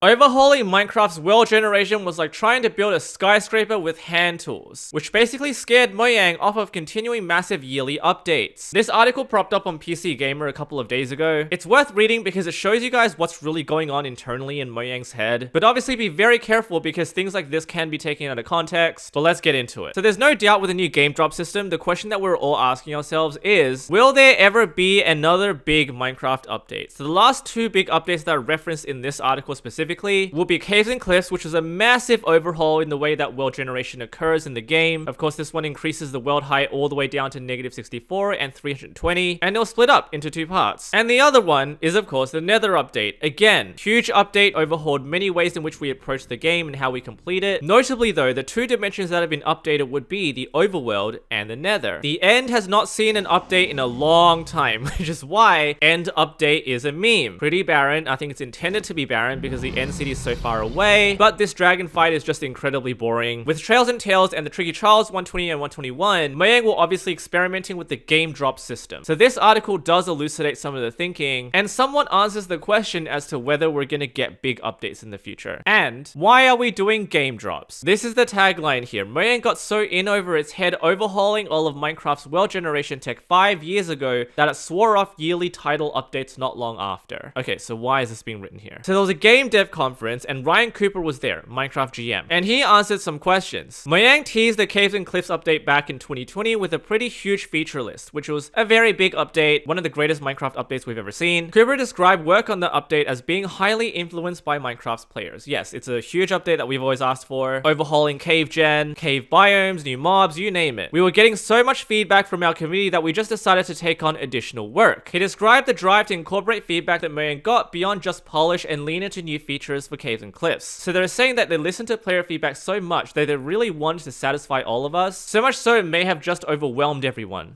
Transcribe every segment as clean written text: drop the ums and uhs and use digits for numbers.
Overhauling Minecraft's world generation was like trying to build a skyscraper with hand tools, which basically scared Mojang off of continuing massive yearly updates. This article propped up on PC Gamer a couple of days ago. It's worth reading because it shows you guys what's really going on internally in Mojang's head, but obviously be very careful because things like this can be taken out of context, but let's get into it. So there's no doubt with a new game drop system, the question that we're all asking ourselves is, will there ever be another big Minecraft update? So the last two big updates that are referenced in this article specifically will be Caves and Cliffs, which is a massive overhaul in the way that world generation occurs in the game. Of course, this one increases the world height all the way down to -64 and 320, and it'll split up into two parts. And the other one is, of course, the Nether update. Again, huge update, overhauled many ways in which we approach the game and how we complete it. Notably though, the two dimensions that have been updated would be the overworld and the Nether. The end has not seen an update in a long time, which is why end update is a meme. Pretty barren. I think it's intended to be barren because the end city is so far away, but this dragon fight is just incredibly boring. With Trails and Tales and the Tricky Trials 120 and 121, Mojang will obviously experimenting with the game drop system. So this article does elucidate some of the thinking, and somewhat answers the question as to whether we're gonna get big updates in the future. And why are we doing game drops? This is the tagline here. Mojang got so in over its head overhauling all of Minecraft's world generation tech 5 years ago that it swore off yearly title updates not long after. Okay, so why is this being written here? So there was a game dev conference and Ryan Cooper was there, Minecraft GM, and he answered some questions. Mojang teased the Caves and Cliffs update back in 2020 with a pretty huge feature list, which was a very big update, one of the greatest Minecraft updates we've ever seen. Cooper described work on the update as being highly influenced by Minecraft's players. Yes, it's a huge update that we've always asked for, overhauling cave gen, cave biomes, new mobs, you name it. We were getting so much feedback from our community that we just decided to take on additional work. He described the drive to incorporate feedback that Mojang got beyond just polish and lean into new features for Caves and Cliffs. So they're saying that they listened to player feedback so much that they really wanted to satisfy all of us, so much so it may have just overwhelmed everyone.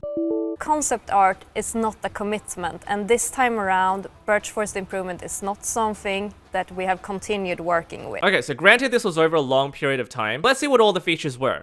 Concept art is not a commitment, and this time around Birch Forest improvement is not something that we have continued working with. Okay, so granted this was over a long period of time, let's see what all the features were.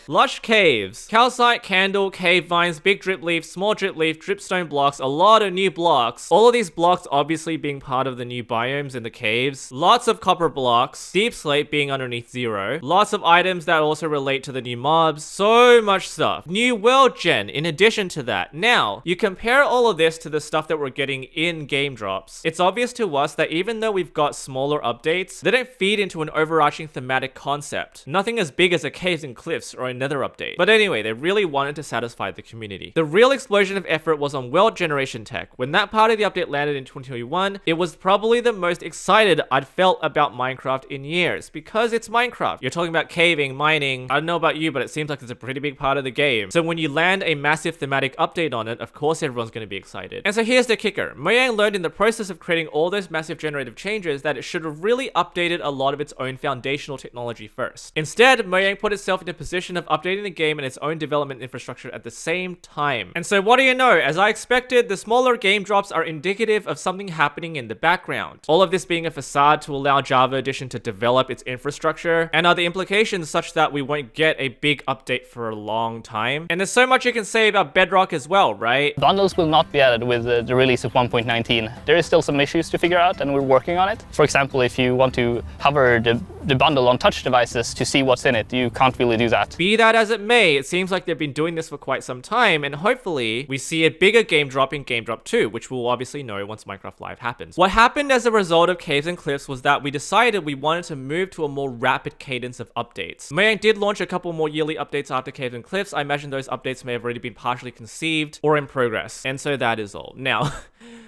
Lush caves, calcite, candle, cave vines, big drip leaf, small drip leaf, dripstone blocks, a lot of new blocks. All of these blocks obviously being part of the new biomes in the caves. Lots of copper blocks, deep slate being underneath 0. Lots of items that also relate to the new mobs. So much stuff. New world gen in addition to that. Now, you compare all of this to the stuff that we're getting in game drops. It's obvious to us that even though we've got smaller updates, they don't feed into an overarching thematic concept. Nothing as big as a Caves and Cliffs or a Nether update. But anyway, they really wanted to satisfy the community. The real explosion of effort was on world generation tech. When that part of the update landed in 2021, it was probably the most excited I'd felt about Minecraft in years, because it's Minecraft. You're talking about caving, mining. I don't know about you, but it seems like it's a pretty big part of the game. So when you land a massive thematic update on it, of course everyone's going to be excited. And so here's the kicker. Mojang learned in the process of creating all those massive generative changes that it should have really updated a lot of its own foundational technology first. Instead, Mojang put itself in a position of updating the game and its own development infrastructure at the same time. And so what do you know? As I expected, the smaller game drops are indicative of something happening in the background. All of this being a facade to allow Java Edition to develop its infrastructure, and are the implications such that we won't get a big update for a long time? And there's so much you can say about Bedrock as well, right? Bundles will not be added with the release of 1.19. There is still some issues to figure out and we're working on it. For example, if you want to hover the bundle on touch devices to see what's in it, you can't really do that. Be that as it may, it seems like they've been doing this for quite some time, and hopefully we see a bigger game drop in Game Drop 2, which we'll obviously know once Minecraft Live happens. What happened as a result of Caves and Cliffs was that we decided we wanted to move to a more rapid cadence of updates. Mojang did launch a couple more yearly updates after Caves and Cliffs. I imagine those updates may have already been partially conceived or in progress, and so that is all. Now,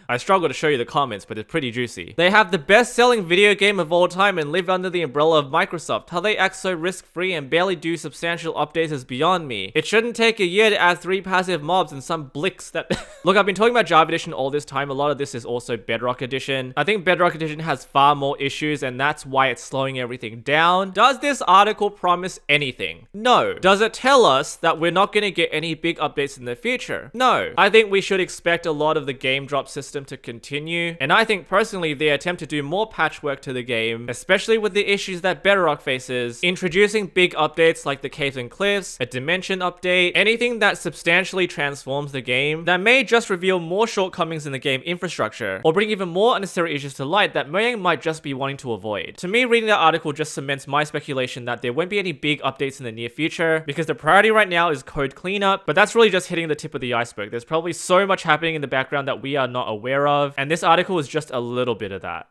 I struggle to show you the comments, but it's pretty juicy. They have the best-selling video game of all time and live under the umbrella of Microsoft. How they act so risk-free and barely do substantial updates is beyond me. It shouldn't take a year to add 3 passive mobs and some blicks that... Look, I've been talking about Java Edition all this time. A lot of this is also Bedrock Edition. I think Bedrock Edition has far more issues, and that's why it's slowing everything down. Does this article promise anything? No. Does it tell us that we're not going to get any big updates in the future? No. I think we should expect a lot of the game drop system to continue, and I think personally the attempt to do more patchwork to the game, especially with the issues that Bedrock faces, introducing big updates like the Caves and frozen cliffs, a dimension update, anything that substantially transforms the game that may just reveal more shortcomings in the game infrastructure, or bring even more unnecessary issues to light that Mojang might just be wanting to avoid. To me, reading that article just cements my speculation that there won't be any big updates in the near future, because the priority right now is code cleanup, but that's really just hitting the tip of the iceberg. There's probably so much happening in the background that we are not aware of, and this article is just a little bit of that.